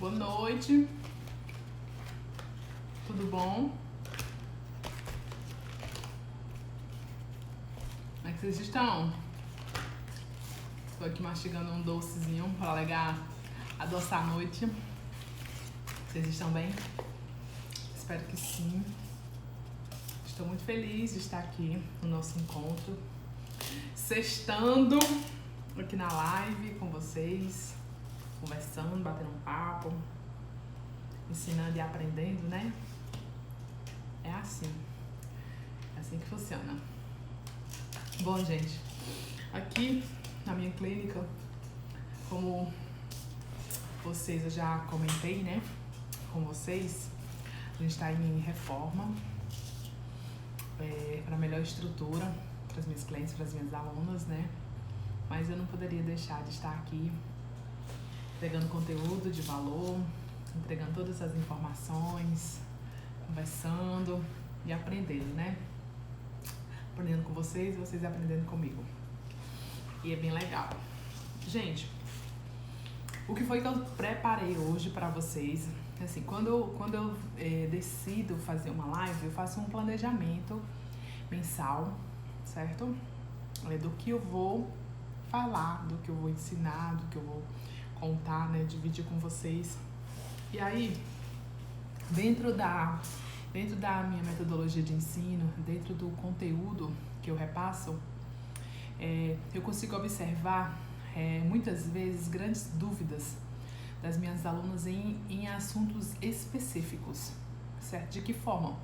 Boa noite. Tudo bom? Como é que vocês estão? Estou aqui mastigando um docezinho para adoçar a noite. Vocês estão bem? Espero que sim. Estou muito feliz de estar aqui no nosso encontro. Sextando aqui na live com vocês. Conversando, batendo um papo. Ensinando e aprendendo, né? É assim que funciona. Bom, gente, aqui na minha clínica, como vocês, eu já comentei, né, com vocês, a gente está em reforma para melhor estrutura para as minhas clientes, para as minhas alunas, né? Mas eu não poderia deixar de estar aqui entregando conteúdo de valor, entregando todas as informações, conversando e aprendendo, né? Aprendendo com vocês e vocês aprendendo comigo. E é bem legal. Gente, o que foi que eu preparei hoje para vocês? Assim, quando eu decido fazer uma live, eu faço um planejamento mensal, certo? Do que eu vou falar, do que eu vou ensinar, do que eu vou contar, né? Dividir com vocês. E aí, dentro da minha metodologia de ensino, dentro do conteúdo que eu repasso, eu consigo observar muitas vezes grandes dúvidas das minhas alunas em assuntos específicos, certo? De que forma?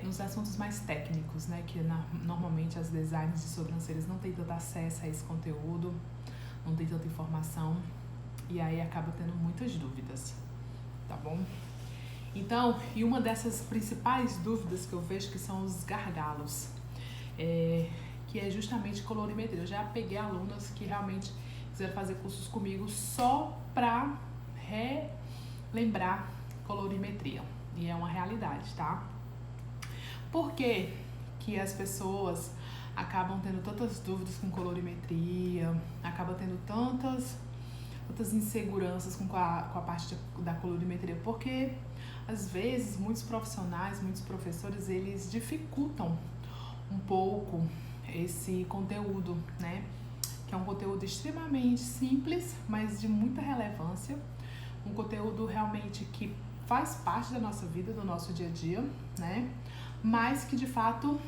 Nos assuntos mais técnicos, né? Que normalmente as designers de sobrancelhas não têm tanto acesso a esse conteúdo, não tem tanta informação, e aí acaba tendo muitas dúvidas, tá bom? Então, e uma dessas principais dúvidas que eu vejo que são os gargalos, que é justamente colorimetria. Eu já peguei alunas que realmente quiseram fazer cursos comigo só para relembrar colorimetria, e é uma realidade, tá? Por que as pessoas acabam tendo tantas dúvidas com colorimetria, acabam tendo tantas inseguranças com a parte da colorimetria? Porque às vezes muitos profissionais, muitos professores, eles dificultam um pouco esse conteúdo, né? Que é um conteúdo extremamente simples, mas de muita relevância, um conteúdo realmente que faz parte da nossa vida, do nosso dia a dia, né? Mas que de fato,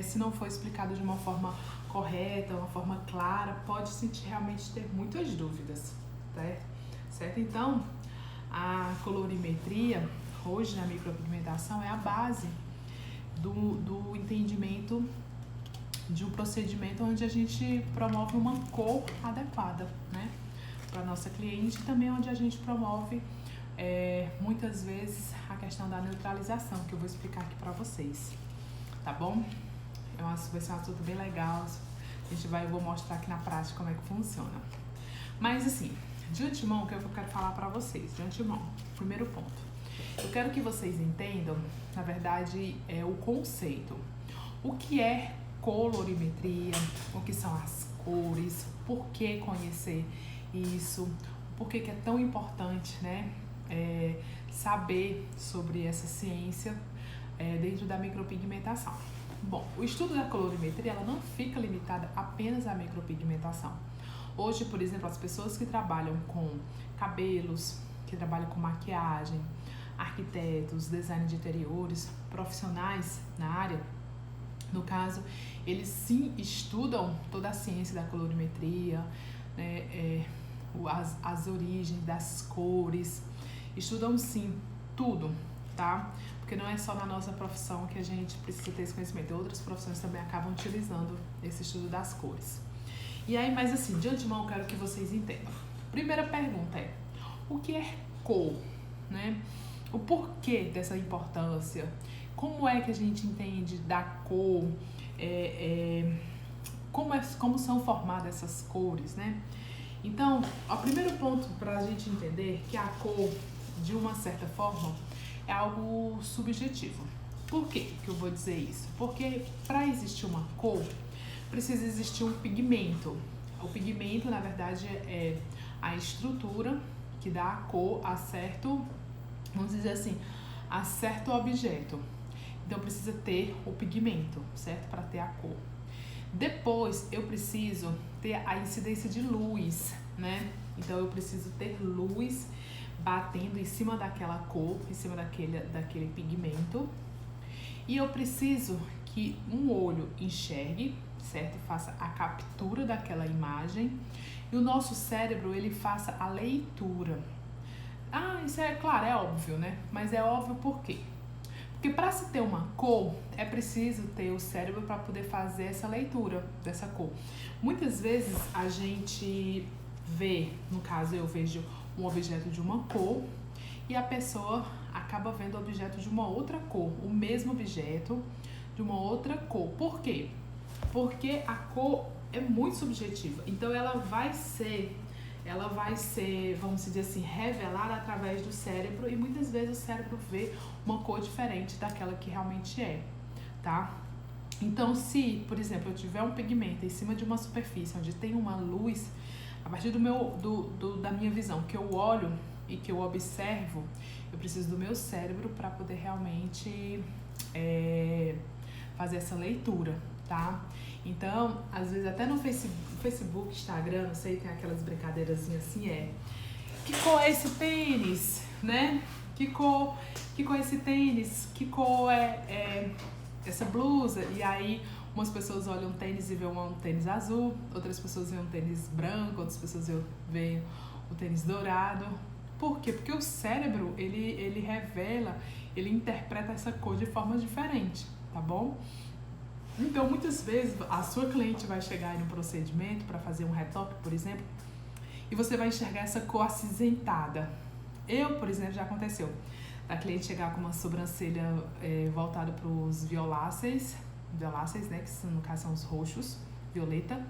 se não for explicado de uma forma correta, uma forma clara, pode realmente ter muitas dúvidas, certo? Então, a colorimetria, hoje na micropigmentação, é a base do entendimento de um procedimento onde a gente promove uma cor adequada, né, para nossa cliente, e também onde a gente promove muitas vezes a questão da neutralização, que eu vou explicar aqui para vocês, tá bom? Vai ser um assunto bem legal, eu vou mostrar aqui na prática como é que funciona. Mas assim, de antemão, o que eu quero falar para vocês? De antemão, primeiro ponto. Eu quero que vocês entendam, na verdade, o conceito. O que é colorimetria, o que são as cores, por que conhecer isso, por que é tão importante, né, saber sobre essa ciência dentro da micropigmentação. Bom, o estudo da colorimetria, ela não fica limitada apenas à micropigmentação. Hoje, por exemplo, as pessoas que trabalham com cabelos, que trabalham com maquiagem, arquitetos, design de interiores, profissionais na área, no caso, eles sim estudam toda a ciência da colorimetria, né, as origens das cores, estudam sim tudo, tá? Porque não é só na nossa profissão que a gente precisa ter esse conhecimento, outras profissões também acabam utilizando esse estudo das cores. E aí, mas assim, de antemão eu quero que vocês entendam. Primeira pergunta é, o que é cor, né? O porquê dessa importância? Como é que a gente entende da cor? Como são formadas essas cores, né? Então, o primeiro ponto para a gente entender que a cor, de uma certa forma, é algo subjetivo. Por que eu vou dizer isso? Porque para existir uma cor, precisa existir um pigmento. O pigmento, na verdade, é a estrutura que dá a cor a certo, vamos dizer assim, a certo objeto. Então precisa ter o pigmento, certo? Para ter a cor. Depois eu preciso ter a incidência de luz, né? Então eu preciso ter luz batendo em cima daquela cor, em cima daquele pigmento. E eu preciso que um olho enxergue, certo? Faça a captura daquela imagem. E o nosso cérebro, ele faça a leitura. Ah, isso é claro, é óbvio, né? Mas é óbvio por quê? Porque para se ter uma cor, é preciso ter o cérebro para poder fazer essa leitura dessa cor. Muitas vezes a gente vê, no caso eu vejo um objeto de uma cor e a pessoa acaba vendo o objeto de uma outra cor, o mesmo objeto de uma outra cor. Por quê? Porque a cor é muito subjetiva, então ela vai ser, vamos dizer assim, revelada através do cérebro e muitas vezes o cérebro vê uma cor diferente daquela que realmente é, tá? Então, se, por exemplo, eu tiver um pigmento em cima de uma superfície onde tem uma luz, a partir da minha visão, que eu olho e que eu observo, eu preciso do meu cérebro para poder realmente fazer essa leitura, tá? Então, às vezes até no Facebook, Instagram, não sei, tem aquelas brincadeirazinhas assim, que cor é esse tênis, né? Que cor é esse tênis? Que cor é essa blusa? E aí, umas pessoas olham um tênis e veem um tênis azul, outras pessoas veem um tênis branco, outras pessoas veem o tênis dourado. Por quê? Porque o cérebro, ele revela, ele interpreta essa cor de forma diferente, tá bom? Então, muitas vezes, a sua cliente vai chegar em um procedimento para fazer um retoque, por exemplo, e você vai enxergar essa cor acinzentada. Eu, por exemplo, já aconteceu da cliente chegar com uma sobrancelha voltada para os violáceos, né, que no caso são os roxos, violeta.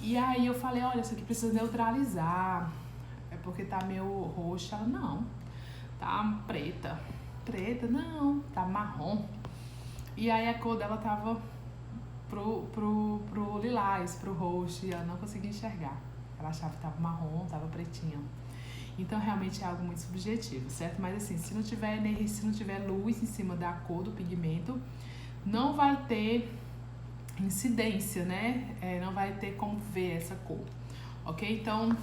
E aí eu falei, olha, isso aqui precisa neutralizar, é porque tá meio roxa. Ela, não, tá preta. Preta, não, tá marrom. E aí a cor dela tava pro lilás, pro roxo, e ela não conseguia enxergar. Ela achava que tava marrom, tava pretinha. Então, realmente é algo muito subjetivo, certo? Mas assim, se não tiver luz em cima da cor do pigmento, não vai ter incidência, né? Não vai ter como ver essa cor, ok? Então,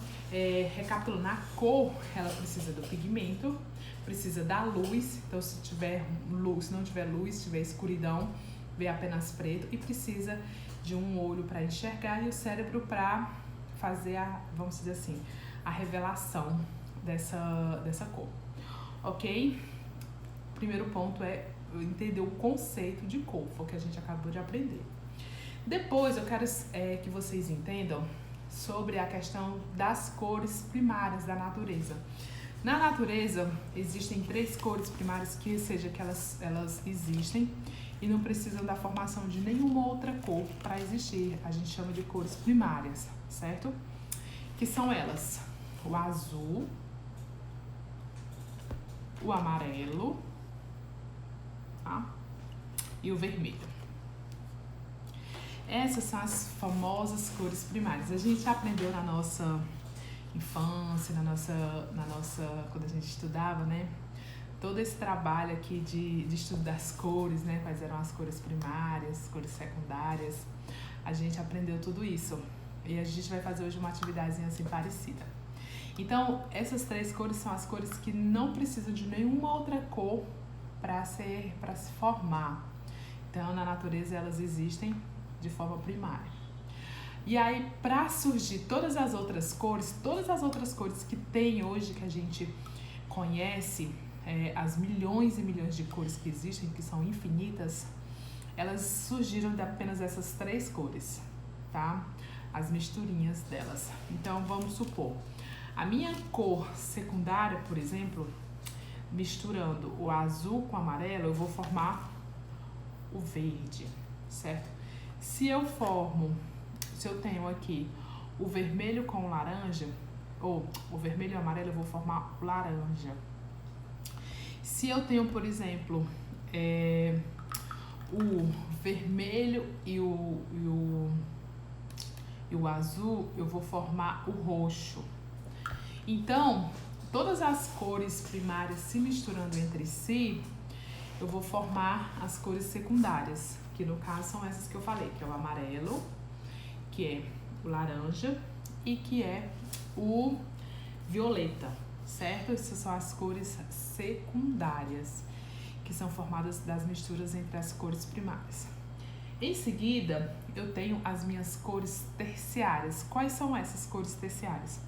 recapitulando, a cor, ela precisa do pigmento, precisa da luz. Então, se não tiver luz, tiver escuridão, vê apenas preto, e precisa de um olho para enxergar e o cérebro para fazer vamos dizer assim, a revelação dessa cor, ok? Primeiro ponto é entender o conceito de cor, foi o que a gente acabou de aprender. Depois eu quero que vocês entendam sobre a questão das cores primárias da natureza. Na natureza existem 3 cores primárias que elas existem e não precisam da formação de nenhuma outra cor para existir. A gente chama de cores primárias, certo? Que são elas: o azul, o amarelo, tá? E o vermelho. Essas são as famosas cores primárias. A gente aprendeu na nossa infância, quando a gente estudava, né? Todo esse trabalho aqui de estudo das cores, né? Quais eram as cores primárias, cores secundárias. A gente aprendeu tudo isso. E a gente vai fazer hoje uma atividadezinha assim parecida. Então, essas 3 cores são as cores que não precisam de nenhuma outra cor para se formar. Então, na natureza, elas existem de forma primária. E aí, para surgir todas as outras cores que tem hoje, que a gente conhece, as milhões e milhões de cores que existem, que são infinitas, elas surgiram de apenas essas 3 cores, tá? As misturinhas delas. Então, vamos supor, a minha cor secundária, por exemplo, misturando o azul com o amarelo, eu vou formar o verde, certo? Se eu tenho aqui o vermelho com o laranja, ou o vermelho e o amarelo, eu vou formar o laranja. Se eu tenho, por exemplo, o vermelho e o azul, eu vou formar o roxo. Então, todas as cores primárias se misturando entre si, eu vou formar as cores secundárias, que no caso são essas que eu falei, que é o amarelo, que é o laranja e que é o violeta, certo? Essas são as cores secundárias, que são formadas das misturas entre as cores primárias. Em seguida, eu tenho as minhas cores terciárias. Quais são essas cores terciárias?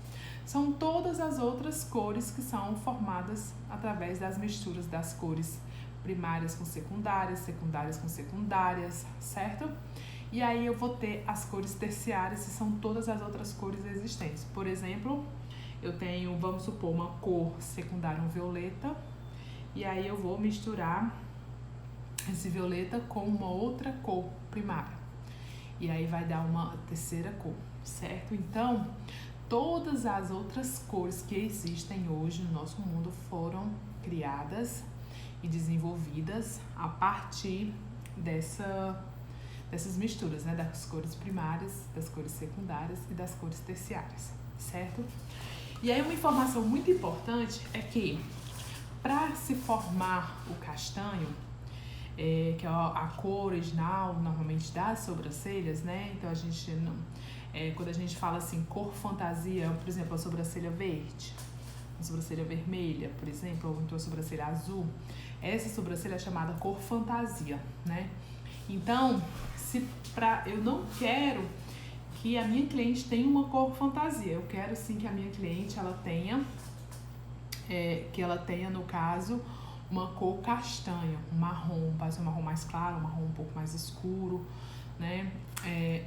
São todas as outras cores que são formadas através das misturas das cores primárias com secundárias, secundárias com secundárias, certo? E aí eu vou ter as cores terciárias, que são todas as outras cores existentes. Por exemplo, eu tenho, vamos supor, uma cor secundária, um violeta, e aí eu vou misturar esse violeta com uma outra cor primária. E aí vai dar uma terceira cor, certo? Então, todas as outras cores que existem hoje no nosso mundo foram criadas e desenvolvidas a partir dessas misturas, né? Das cores primárias, das cores secundárias e das cores terciárias, certo? E aí uma informação muito importante é que para se formar o castanho, que é a cor original, normalmente, das sobrancelhas, né? Então, a gente não... quando a gente fala assim, cor fantasia, por exemplo, a sobrancelha verde, a sobrancelha vermelha, por exemplo, ou então a sobrancelha azul, essa sobrancelha é chamada cor fantasia, né? Então, eu não quero que a minha cliente tenha uma cor fantasia, eu quero sim que a minha cliente, ela tenha, no caso, uma cor castanha, um marrom, pode ser um marrom mais claro, um marrom um pouco mais escuro, né?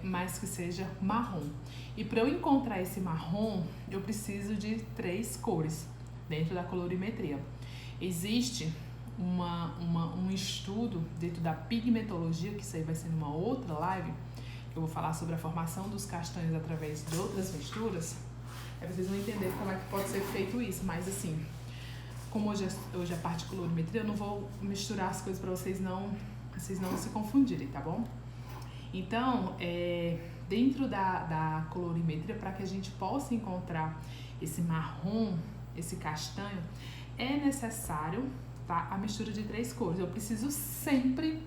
Mas que seja marrom. E para eu encontrar esse marrom, eu preciso de 3 cores dentro da colorimetria. Existe um estudo dentro da pigmentologia, que isso aí vai ser numa outra live, que eu vou falar sobre a formação dos castanhos através de outras misturas. Aí vocês vão entender como é que pode ser feito isso, mas assim... Como hoje é parte de colorimetria, eu não vou misturar as coisas para vocês não se confundirem, tá bom? Então, dentro da colorimetria, para que a gente possa encontrar esse marrom, esse castanho, é necessário, tá, a mistura de 3 cores. Eu preciso sempre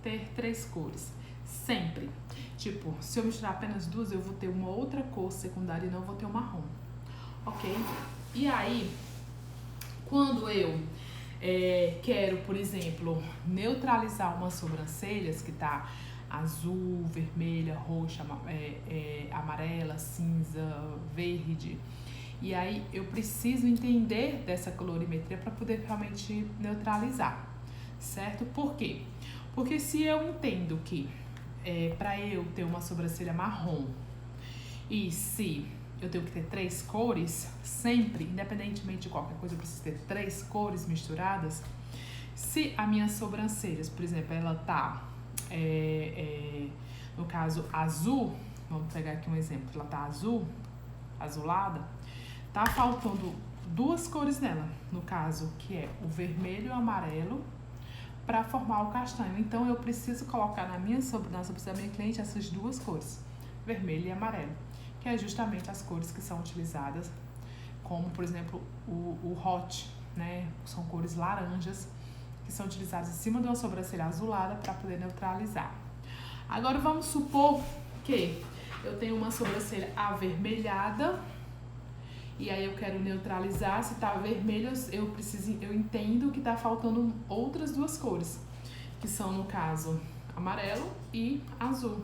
ter 3 cores. Sempre. Tipo, se eu misturar apenas 2, eu vou ter uma outra cor secundária e não vou ter o marrom. Ok? E aí... Quando eu quero, por exemplo, neutralizar umas sobrancelhas que tá azul, vermelha, roxa, amarela, cinza, verde, e aí eu preciso entender dessa colorimetria para poder realmente neutralizar, certo? Por quê? Porque se eu entendo que para eu ter uma sobrancelha marrom e se eu tenho que ter 3 cores, sempre, independentemente de qualquer coisa, eu preciso ter 3 cores misturadas. Se a minha sobrancelhas, por exemplo, ela tá, no caso, azul, vamos pegar aqui um exemplo, ela tá azulada, tá faltando 2 cores nela, no caso, que é o vermelho e o amarelo, para formar o castanho. Então, eu preciso colocar na sobrancelha da minha cliente essas 2 cores, vermelho e amarelo, que é justamente as cores que são utilizadas, como, por exemplo, o hot, né? São cores laranjas, que são utilizadas em cima de uma sobrancelha azulada para poder neutralizar. Agora, vamos supor que eu tenho uma sobrancelha avermelhada, e aí eu quero neutralizar. Se tá vermelho, eu entendo que tá faltando outras 2 cores, que são, no caso, amarelo e azul.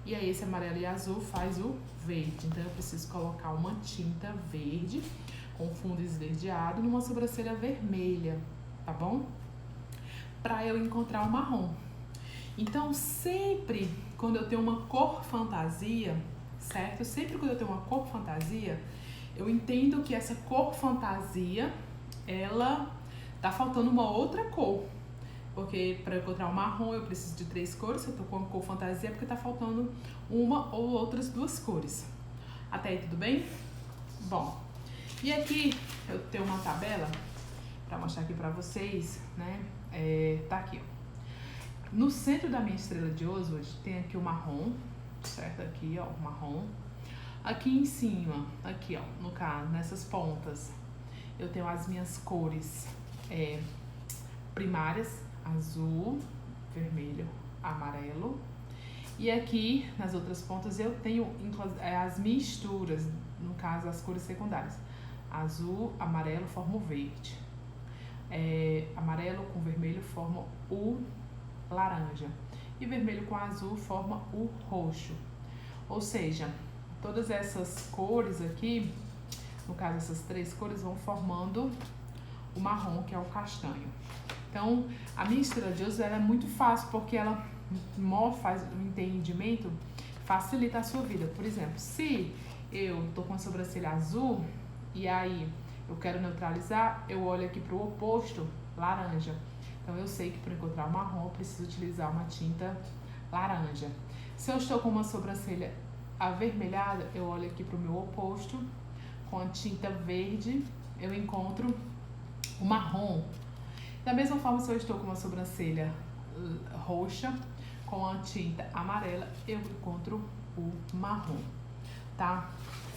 E aí esse amarelo e azul faz o verde. Então eu preciso colocar uma tinta verde com fundo esverdeado numa sobrancelha vermelha, tá bom? Para eu encontrar o marrom. Então sempre quando eu tenho uma cor fantasia, certo? Sempre quando eu tenho uma cor fantasia, eu entendo que essa cor fantasia, ela tá faltando uma outra cor. Porque para encontrar o marrom eu preciso de 3 cores. Se eu tô com a cor fantasia é porque tá faltando uma ou outras 2 cores. Até aí tudo bem? Bom, e aqui eu tenho uma tabela para mostrar aqui para vocês, né? Tá aqui, ó. No centro da minha estrela de Oswald tem aqui o marrom, certo? Aqui, ó, o marrom. Aqui em cima, aqui, ó, no caso, nessas pontas, eu tenho as minhas cores primárias, azul, vermelho, amarelo. E aqui, nas outras pontas, eu tenho as misturas, no caso, as cores secundárias. Azul, amarelo forma o verde. Amarelo com vermelho forma o laranja. E vermelho com azul forma o roxo. Ou seja, todas essas cores aqui, no caso, essas 3 cores, vão formando o marrom, que é o castanho. Então, a mistura de uso ela é muito fácil, porque ela faz o entendimento, facilita a sua vida. Por exemplo, se eu tô com a sobrancelha azul e aí eu quero neutralizar, eu olho aqui para o oposto, laranja. Então eu sei que para encontrar o marrom eu preciso utilizar uma tinta laranja. Se eu estou com uma sobrancelha avermelhada, eu olho aqui para o meu oposto, com a tinta verde eu encontro o marrom. Da mesma forma, se eu estou com uma sobrancelha roxa, com a tinta amarela, eu encontro o marrom, tá?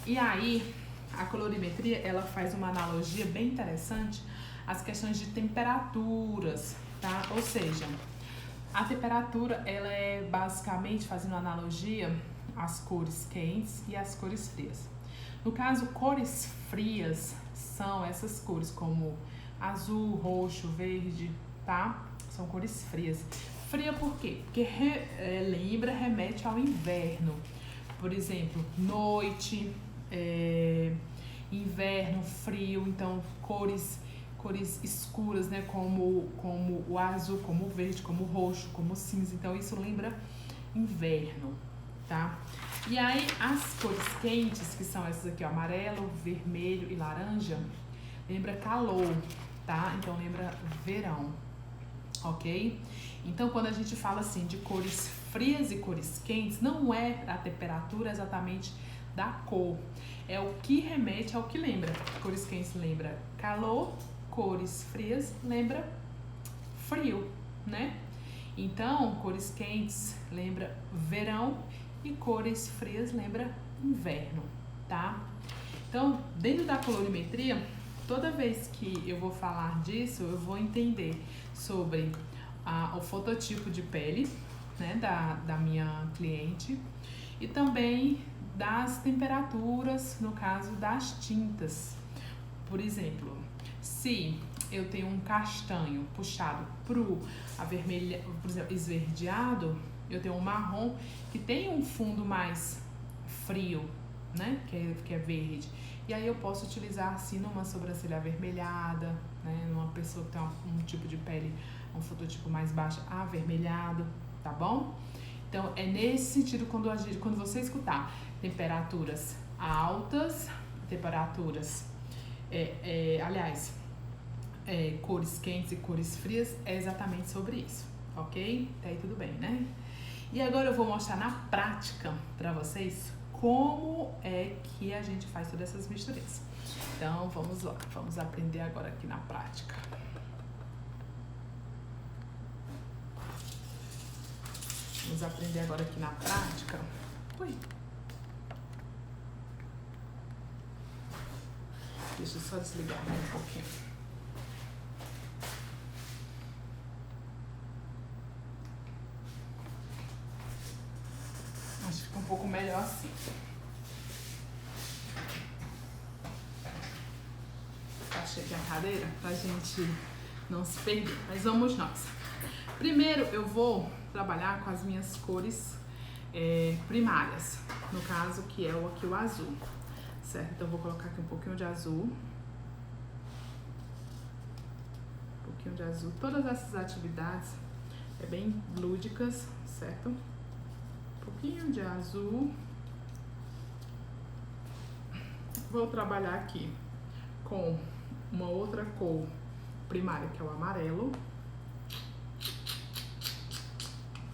E aí, a colorimetria, ela faz uma analogia bem interessante às questões de temperaturas, tá? Ou seja, a temperatura, ela é basicamente fazendo analogia às cores quentes e às cores frias. No caso, cores frias são essas cores como azul, roxo, verde, tá? São cores frias. Fria por quê? Porque remete ao inverno. Por exemplo, noite, inverno, frio, então cores escuras, né? Como o azul, como o verde, como o roxo, como o cinza. Então isso lembra inverno, tá? E aí as cores quentes, que são essas aqui, ó, amarelo, vermelho e laranja, lembra calor, tá? Então lembra verão, ok? Então quando a gente fala assim de cores frias e cores quentes, não é a temperatura exatamente da cor, é o que remete ao que lembra. Cores quentes lembra calor, cores frias lembra frio, né? Então cores quentes lembra verão e cores frias lembra inverno, tá? Então dentro da colorimetria, toda vez que eu vou falar disso, eu vou entender sobre o fototipo de pele, né, da minha cliente, e também das temperaturas, no caso das tintas. Por exemplo, se eu tenho um castanho puxado pro avermelha, por exemplo, esverdeado, eu tenho um marrom que tem um fundo mais frio, né, que é verde. E aí eu posso utilizar assim numa sobrancelha avermelhada, né, numa pessoa que tem um tipo de pele, um fototipo mais baixo, avermelhado, tá bom? Então é nesse sentido quando você escutar temperaturas altas, temperaturas, cores quentes e cores frias, é exatamente sobre isso, ok? Tá aí tudo bem, né? E agora eu vou mostrar na prática pra vocês como é que a gente faz todas essas misturas. Então, vamos lá. Vamos aprender agora aqui na prática. Vamos aprender agora aqui na prática. Ui. Deixa eu só desligar mais um pouquinho. Acho que fica um pouco melhor assim. Achei aqui a cadeira pra gente não se perder. Mas vamos nós. Primeiro eu vou trabalhar com as minhas cores primárias. No caso, que é aqui o azul. Certo? Então eu vou colocar aqui um pouquinho de azul. Um pouquinho de azul. Todas essas atividades bem lúdicas, certo? Um pouquinho de azul. Vou trabalhar aqui com uma outra cor primária, que é o amarelo.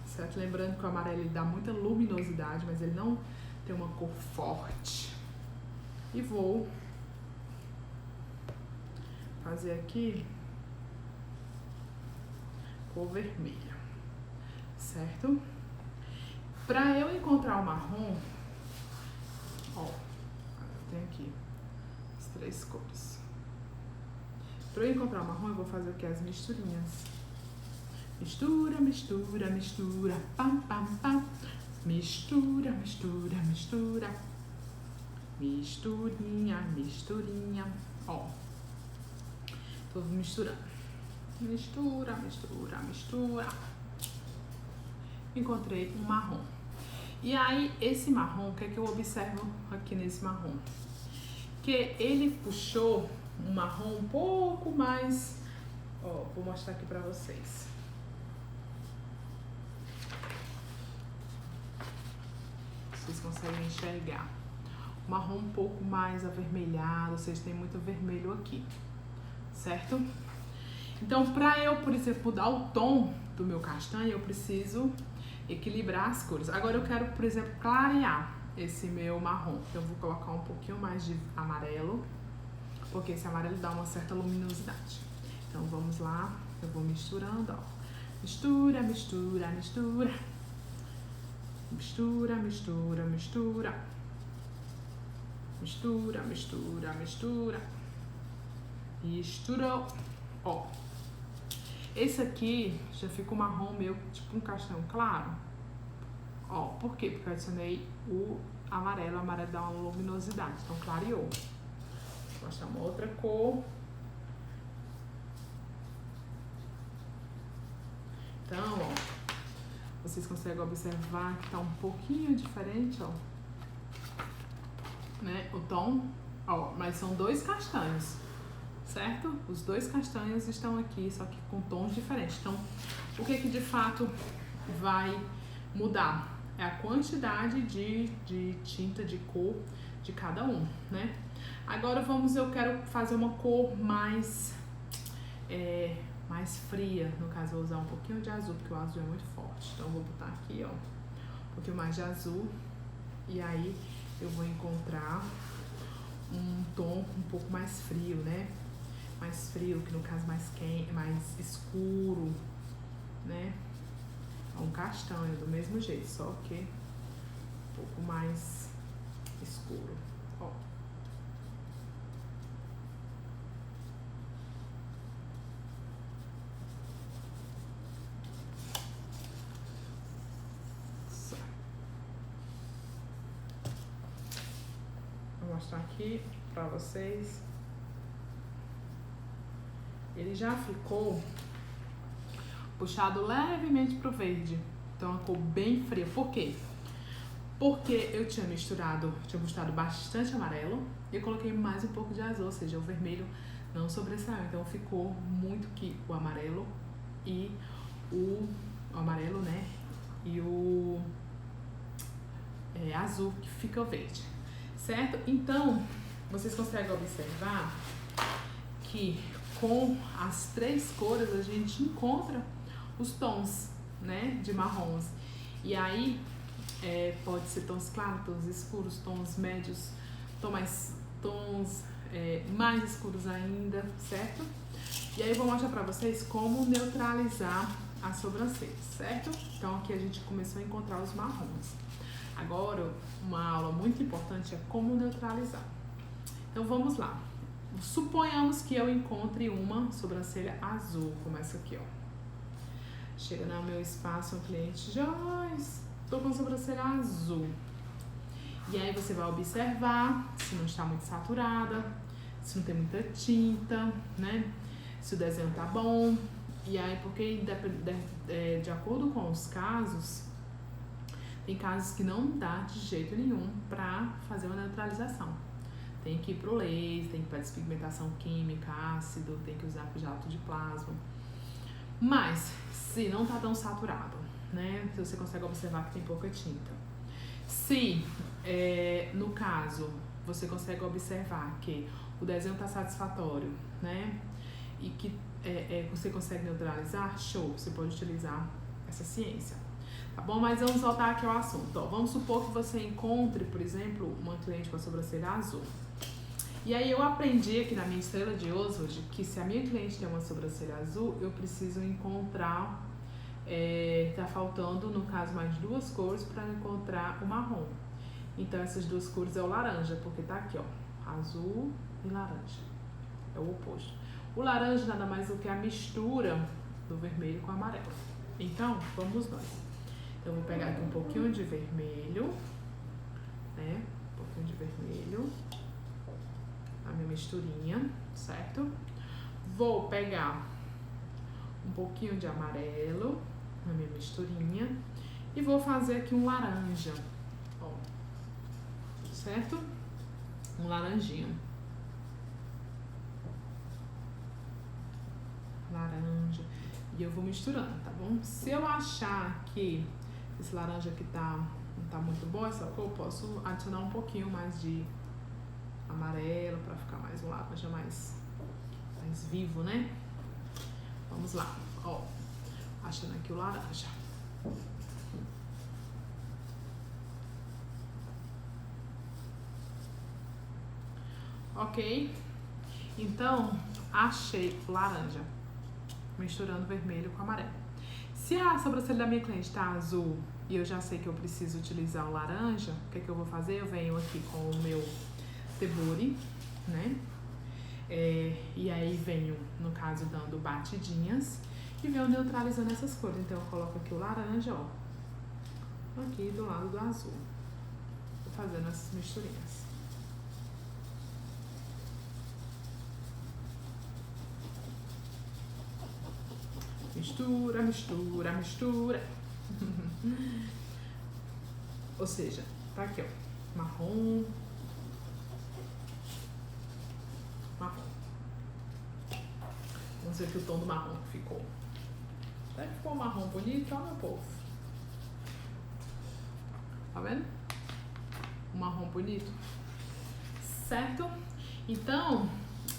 Certo? Lembrando que o amarelo ele dá muita luminosidade, mas ele não tem uma cor forte. E vou fazer aqui cor vermelha, certo? Para eu encontrar o marrom, ó, eu tenho aqui as 3 cores. Para eu encontrar o marrom, eu vou fazer o que? As misturinhas. Mistura, mistura, mistura. Pam, pam, pam. Mistura, mistura, mistura. Misturinha, misturinha. Ó. Tô misturando. Mistura, mistura, mistura. Encontrei um marrom. E aí, esse marrom, o que é que eu observo aqui nesse marrom? Que ele puxou um marrom um pouco mais... Ó, vou mostrar aqui pra vocês. Vocês conseguem enxergar. O marrom um pouco mais avermelhado, vocês têm muito vermelho aqui, certo? Então, pra eu, por exemplo, mudar o tom do meu castanho, eu preciso equilibrar as cores. Agora eu quero, por exemplo, clarear esse meu marrom. Então eu vou colocar um pouquinho mais de amarelo, porque esse amarelo dá uma certa luminosidade. Então vamos lá, eu vou misturando, ó. Mistura, mistura, mistura. Mistura, mistura, mistura. Mistura, mistura, mistura. Misturou. Ó. Esse aqui já fica um marrom meu, tipo um castanho claro. Ó, por quê? Porque eu adicionei o amarelo dá uma luminosidade, então clareou. Vou mostrar uma outra cor. Então, ó, vocês conseguem observar que tá um pouquinho diferente, ó. Né? O tom, ó, mas são dois castanhos. Certo? Os dois castanhos estão aqui, só que com tons diferentes. Então, o que de fato vai mudar? É a quantidade de tinta, de cor de cada um, né? Agora eu quero fazer uma cor mais fria. No caso, eu vou usar um pouquinho de azul, porque o azul é muito forte. Então, eu vou botar aqui, ó, um pouquinho mais de azul. E aí, eu vou encontrar um tom um pouco mais frio, né? Mais frio, que no caso mais quente, mais escuro, né? Um castanho do mesmo jeito, só que um pouco mais escuro, ó. Vou mostrar aqui pra vocês. Ele já ficou puxado levemente pro verde. Então, a cor bem fria. Por quê? Porque eu tinha misturado bastante amarelo e eu coloquei mais um pouco de azul, ou seja, o vermelho não sobressaiu. Então, ficou muito que o amarelo e o amarelo, né? E o azul que fica o verde, certo? Então, vocês conseguem observar que com as três cores a gente encontra os tons, né, de marrons. E aí pode ser tons claros, tons escuros, tons médios, tons mais escuros ainda, certo? E aí eu vou mostrar pra vocês como neutralizar as sobrancelhas, certo? Então aqui a gente começou a encontrar os marrons. Agora, uma aula muito importante é como neutralizar. Então vamos lá. Suponhamos que eu encontre uma sobrancelha azul, como essa aqui, ó. Chega no meu espaço, um cliente, Joyce, tô com sobrancelha azul. E aí você vai observar se não está muito saturada, se não tem muita tinta, né? Se o desenho tá bom. E aí, porque de acordo com os casos, tem casos que não dá de jeito nenhum pra fazer uma neutralização. Tem que ir pro laser, tem que ir pra despigmentação química, ácido, tem que usar jato de plasma. Mas, se não tá tão saturado, né? Se você consegue observar que tem pouca tinta. Se, no caso, você consegue observar que o desenho tá satisfatório, né? E que você consegue neutralizar, show, você pode utilizar essa ciência. Tá bom? Mas vamos voltar aqui ao assunto. Ó, vamos supor que você encontre, por exemplo, uma cliente com a sobrancelha azul. E aí eu aprendi aqui na minha estrela de Oswald que se a minha cliente tem uma sobrancelha azul, eu preciso encontrar, tá faltando, no caso, mais duas cores para encontrar o marrom. Então essas duas cores é o laranja, porque tá aqui, ó, azul e laranja. É o oposto. O laranja nada mais do que a mistura do vermelho com o amarelo. Então, vamos nós. Eu vou pegar aqui um pouquinho de vermelho, né? Um pouquinho de vermelho, a minha misturinha, certo? Vou pegar um pouquinho de amarelo na minha misturinha e vou fazer aqui um laranja, ó, certo? Um laranjinho. Laranja. E eu vou misturando, tá bom? Se eu achar que esse laranja aqui não tá muito bom, essa cor, eu posso adicionar um pouquinho mais de amarelo pra ficar mais um laranja mais vivo, né? Vamos lá, ó. Achando aqui o laranja. Ok? Então, achei o laranja. Misturando vermelho com amarelo. Se a sobrancelha da minha cliente tá azul e eu já sei que eu preciso utilizar o laranja, o que é que eu vou fazer? Eu venho aqui com o meu Teburi, né? E aí venho, no caso, dando batidinhas e venho neutralizando essas cores. Então eu coloco aqui o laranja, ó, aqui do lado do azul. Vou fazendo essas misturinhas. Mistura, mistura, mistura. Ou seja, tá aqui, ó, marrom, marrom. Vamos ver que o tom do marrom ficou. Até que ficou um marrom bonito, ó, meu povo. Tá vendo? Um marrom bonito. Certo? Então,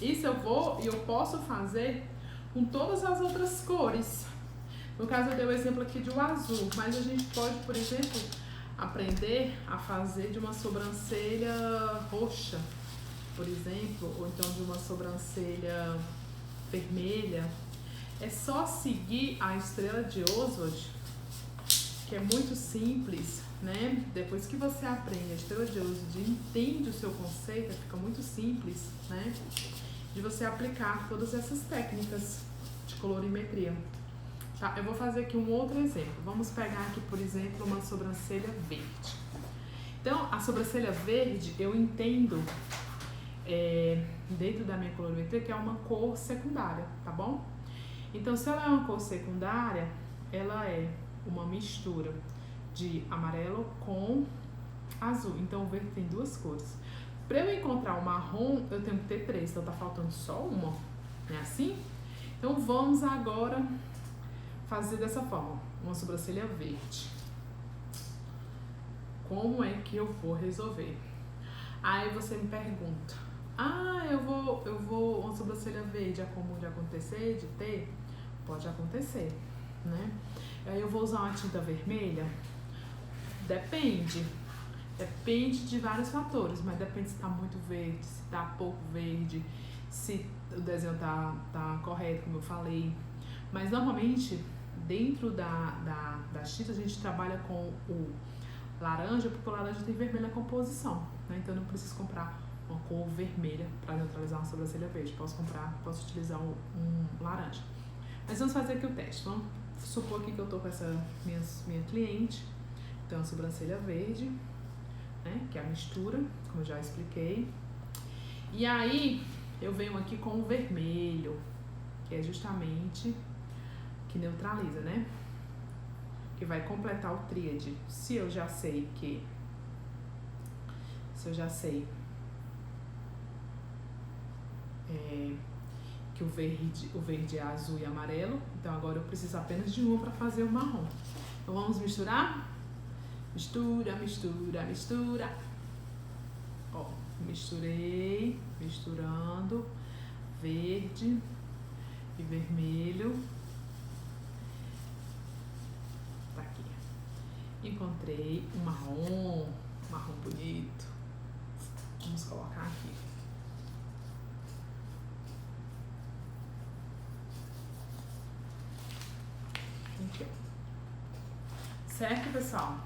isso eu posso fazer com todas as outras cores. No caso, eu dei o exemplo aqui de um azul, mas a gente pode, por exemplo, aprender a fazer de uma sobrancelha roxa, por exemplo, ou então de uma sobrancelha vermelha. É só seguir a estrela de Oswald, que é muito simples, né? Depois que você aprende a estrela de Oswald e entende o seu conceito, fica muito simples, né? De você aplicar todas essas técnicas de colorimetria. Tá? Eu vou fazer aqui um outro exemplo. Vamos pegar aqui, por exemplo, uma sobrancelha verde. Então, a sobrancelha verde, eu entendo, dentro da minha colorimetria, que é uma cor secundária, tá bom? Então, se ela é uma cor secundária, ela é uma mistura de amarelo com azul. Então, o verde tem duas cores. Para eu encontrar o marrom, eu tenho que ter três, então tá faltando só uma, não é assim? Então vamos agora fazer dessa forma, uma sobrancelha verde. Como é que eu vou resolver? Aí você me pergunta, uma sobrancelha verde é comum de acontecer, de ter? Pode acontecer, né? Aí eu vou usar uma tinta vermelha? Depende de vários fatores, mas depende se tá muito verde, se tá pouco verde, se o desenho tá correto, como eu falei. Mas normalmente, dentro das tintas, a gente trabalha com o laranja, porque o laranja tem vermelho na composição, né? Então eu não preciso comprar uma cor vermelha para neutralizar uma sobrancelha verde. Posso utilizar um laranja. Mas vamos fazer aqui o teste. Vamos supor aqui que eu tô com essa minha cliente, então a sobrancelha verde, né, que é a mistura, como eu já expliquei. E aí, eu venho aqui com o vermelho, que é justamente que neutraliza, né? Que vai completar o tríade. Se eu já sei que o verde é azul e amarelo, então agora eu preciso apenas de uma para fazer o marrom. Então vamos misturar? Mistura, mistura, mistura. Ó, misturei, misturando verde e vermelho. Tá aqui. Encontrei um marrom bonito. Vamos colocar aqui. Aqui, ó. Certo, pessoal?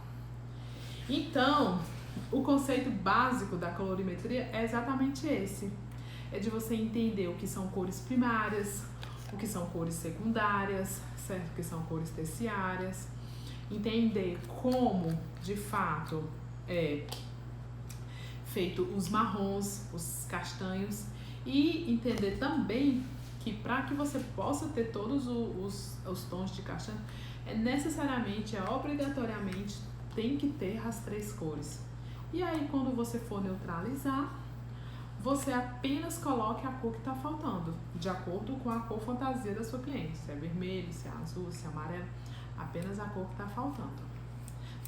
Então, o conceito básico da colorimetria é exatamente esse. é de você entender o que são cores primárias, o que são cores secundárias, certo? O que são cores terciárias. Entender como, de fato, é feito os marrons, os castanhos, e entender também que para que você possa ter todos os tons de castanho, obrigatoriamente tem que ter as 3 cores. E aí, quando você for neutralizar, você apenas coloque a cor que está faltando, de acordo com a cor fantasia da sua cliente, se é vermelho, se é azul, se é amarelo, apenas a cor que está faltando,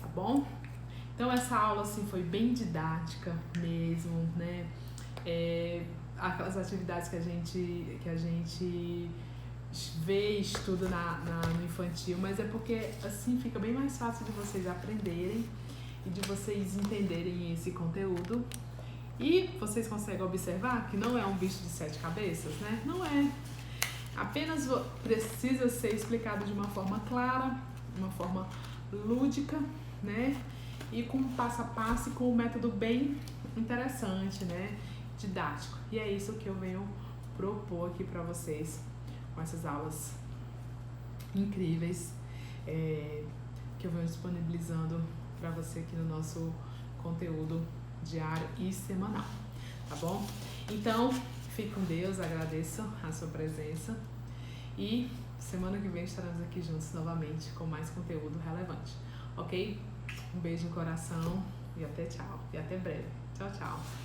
tá bom? Então essa aula assim foi bem didática mesmo, né? Aquelas atividades que a gente vê e estuda no infantil, mas é porque assim fica bem mais fácil de vocês aprenderem e de vocês entenderem esse conteúdo. E vocês conseguem observar que não é um bicho de 7 cabeças, né? Não é. Apenas precisa ser explicado de uma forma clara, de uma forma lúdica, né? E com um passo a passo e com um método bem interessante, né? Didático. E é isso que eu venho propor aqui para vocês com essas aulas incríveis que eu venho disponibilizando para você aqui no nosso conteúdo diário e semanal, tá bom? Então, fique com Deus, agradeço a sua presença e semana que vem estaremos aqui juntos novamente com mais conteúdo relevante, ok? Um beijo no coração e até tchau, e até breve. Tchau, tchau.